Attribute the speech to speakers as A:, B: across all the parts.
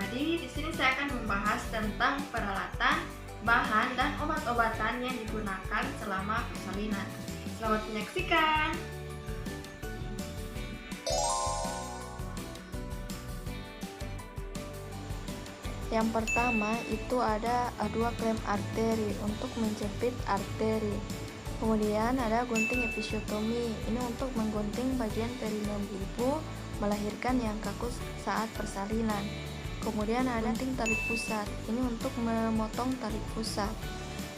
A: Jadi di sini saya akan membahas tentang peralatan, bahan, dan obat-obatan yang digunakan selama persalinan. Selamat menyaksikan.
B: Yang pertama itu ada dua klem arteri untuk menjepit arteri. Kemudian ada gunting episiotomi, ini untuk menggunting bagian perineum ibu melahirkan yang kaku saat persalinan. Kemudian ada gunting tali pusat, ini untuk memotong tali pusat.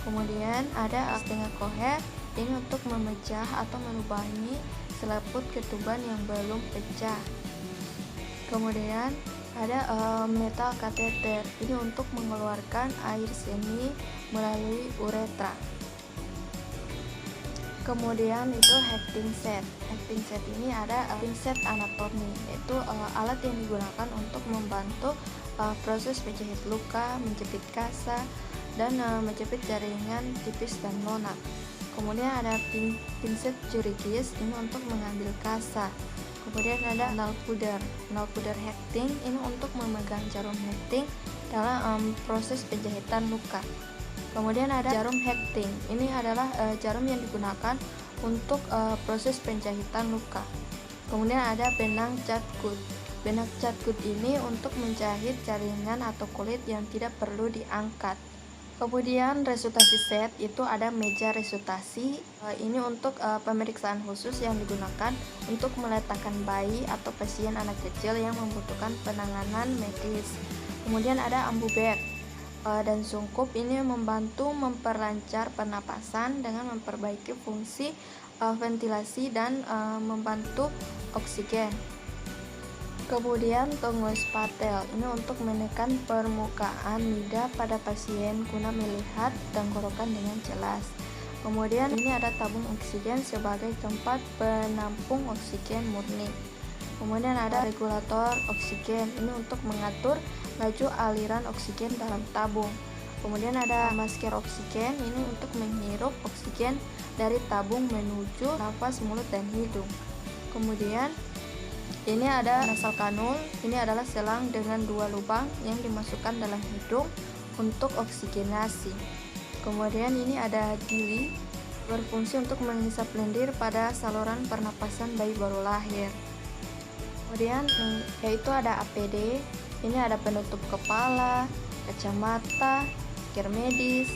B: Kemudian ada setengah koher, ini untuk memecah atau melubangi selaput ketuban yang belum pecah. Kemudian ada metal kateter, ini untuk mengeluarkan air seni melalui uretra. Kemudian itu hecting set. Hecting set ini ada pinset anatomi, yaitu alat yang digunakan untuk membantu proses menjahit luka, menjepit kasa, dan menjepit jaringan tipis dan lunak. Kemudian ada pinset chirurgis, ini untuk mengambil kasa. Kemudian ada nail powder hecting, ini untuk memegang jarum hecting dalam proses penjahitan luka. Kemudian ada jarum hecting, ini adalah jarum yang digunakan untuk proses penjahitan luka. Kemudian ada benang catgut. Benang catgut ini untuk menjahit jaringan atau kulit yang tidak perlu diangkat. Kemudian resultasi set itu ada meja resultasi, ini untuk pemeriksaan khusus yang digunakan untuk meletakkan bayi atau pasien anak kecil yang membutuhkan penanganan medis. Kemudian ada ambu bag dan sungkup, ini membantu memperlancar pernapasan dengan memperbaiki fungsi ventilasi dan membantu oksigen. Kemudian tongus patel, ini untuk menekan permukaan lidah pada pasien guna melihat tenggorokan dengan jelas. Kemudian ini ada tabung oksigen sebagai tempat penampung oksigen murni. Kemudian ada regulator oksigen, ini untuk mengatur laju aliran oksigen dalam tabung. Kemudian ada masker oksigen, ini untuk menghirup oksigen dari tabung menuju nafas mulut dan hidung. Kemudian ini ada nasal kanul, ini adalah selang dengan dua lubang yang dimasukkan dalam hidung untuk oksigenasi. Kemudian ini ada dili, berfungsi untuk menghisap lendir pada saluran pernapasan bayi baru lahir. Kemudian yaitu ada APD, ini ada penutup kepala, kacamata, masker medis,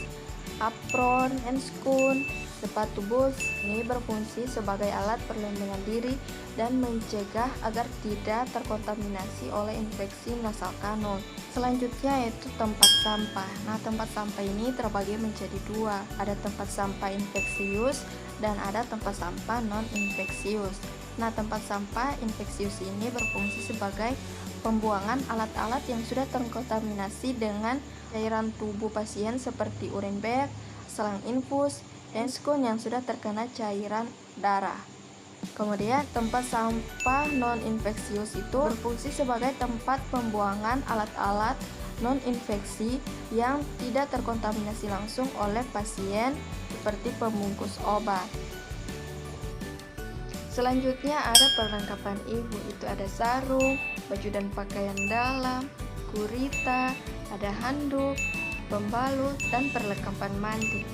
B: apron, handscoon, sepatu boots, ini berfungsi sebagai alat perlindungan diri dan mencegah agar tidak terkontaminasi oleh infeksi nasal kanul. Selanjutnya yaitu tempat sampah. Nah, tempat sampah ini terbagi menjadi dua, ada tempat sampah infeksius dan ada tempat sampah non-infeksius. Nah, tempat sampah infeksius ini berfungsi sebagai pembuangan alat-alat yang sudah terkontaminasi dengan cairan tubuh pasien seperti urine bag, selang infus, dan handscoon yang sudah terkena cairan darah. Kemudian tempat sampah non-infeksius itu berfungsi sebagai tempat pembuangan alat-alat non-infeksi yang tidak terkontaminasi langsung oleh pasien seperti pembungkus obat. Selanjutnya ada perlengkapan ibu, itu ada sarung, baju dan pakaian dalam, gurita, ada handuk, pembalut, dan perlengkapan mandi.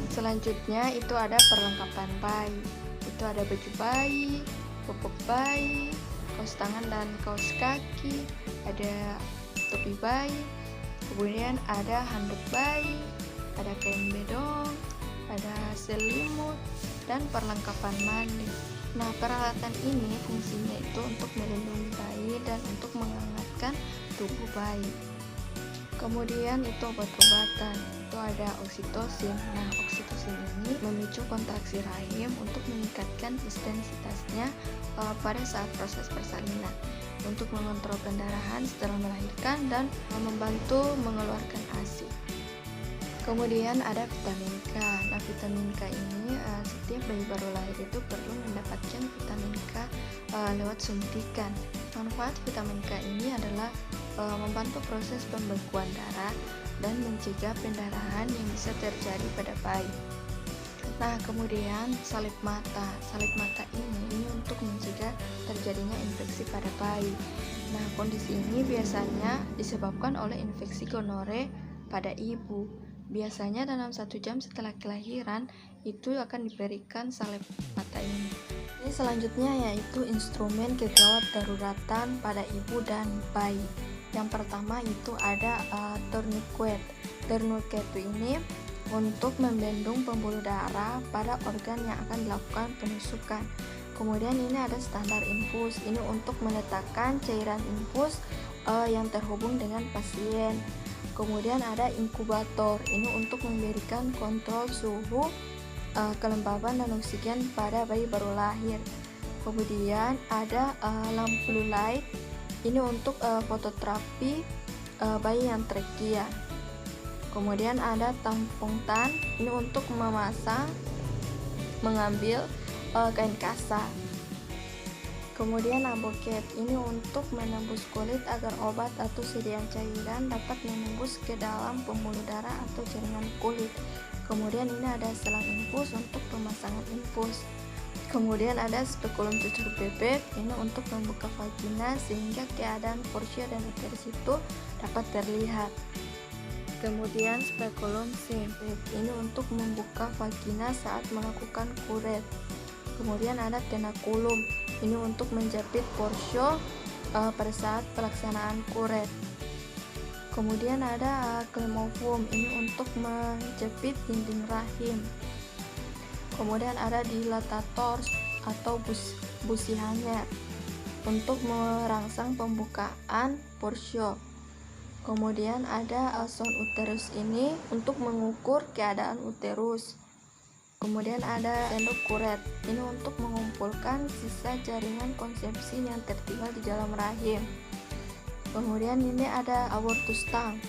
B: Selanjutnya itu ada perlengkapan bayi, itu ada baju bayi, popok bayi, kaos tangan dan kaos kaki, ada topi bayi, kemudian ada handuk bayi, ada kain bedong, ada selimut, dan perlengkapan mandi. Nah, peralatan ini fungsinya itu untuk melindungi bayi dan untuk menghangatkan tubuh bayi. Kemudian itu obat-obatan, itu ada oksitosin. Nah, oksitosin ini memicu kontraksi rahim untuk meningkatkan intensitasnya pada saat proses persalinan, untuk mengontrol pendarahan setelah melahirkan dan membantu mengeluarkan ASI. Kemudian ada vitamin K. Nah, vitamin K ini setiap bayi baru lahir itu perlu mendapatkan vitamin K lewat suntikan. Manfaat vitamin K ini adalah membantu proses pembekuan darah dan mencegah pendarahan yang bisa terjadi pada bayi. Nah, kemudian salep mata. Salep mata ini untuk mencegah terjadinya infeksi pada bayi. Nah, kondisi ini biasanya disebabkan oleh infeksi gonore pada ibu. Biasanya dalam 1 jam setelah kelahiran itu akan diberikan salep mata ini. Ini selanjutnya yaitu instrumen gawat daruratan pada ibu dan bayi. Yang pertama itu ada tourniquet. Tourniquet ini untuk membendung pembuluh darah pada organ yang akan dilakukan penusukan. Kemudian ini ada standar infus, ini untuk meletakkan cairan infus yang terhubung dengan pasien. Kemudian ada inkubator, ini untuk memberikan kontrol suhu, kelembaban dan oksigen pada bayi baru lahir. Kemudian ada lampu blue light, ini untuk fototerapi bayi yang trachea. Kemudian ada tampung tan, ini untuk mengambil kain kasar. Kemudian aboket, ini untuk menembus kulit agar obat atau sediaan cairan dapat menembus ke dalam pembuluh darah atau jaringan kulit. Kemudian ini ada selang infus untuk pemasangan infus. Kemudian ada spekulum cucur bebek, ini untuk membuka vagina sehingga keadaan porsia dan uterus itu dapat terlihat. Kemudian spekulum sempit, ini untuk membuka vagina saat melakukan kuret. Kemudian ada tenakulum, ini untuk menjepit porsio pada saat pelaksanaan kuret. Kemudian ada klemovum, ini untuk menjepit dinding rahim. Kemudian ada dilatator atau busi hanyar untuk merangsang pembukaan porsio. Kemudian ada sound uterus, ini untuk mengukur keadaan uterus. Kemudian ada sendok kuret, ini untuk mengumpulkan sisa jaringan konsepsi yang tertinggal di dalam rahim. Kemudian ini ada abortus tang,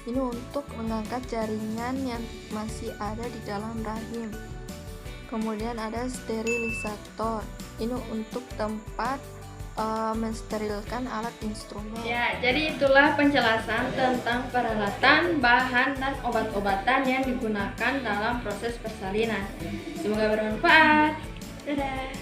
B: ini untuk mengangkat jaringan yang masih ada di dalam rahim. Kemudian ada sterilisator, ini untuk tempat mensterilkan alat instrumen.
A: Ya, jadi itulah penjelasan tentang peralatan, bahan, dan obat-obatan yang digunakan dalam proses persalinan. Semoga bermanfaat. Dadah.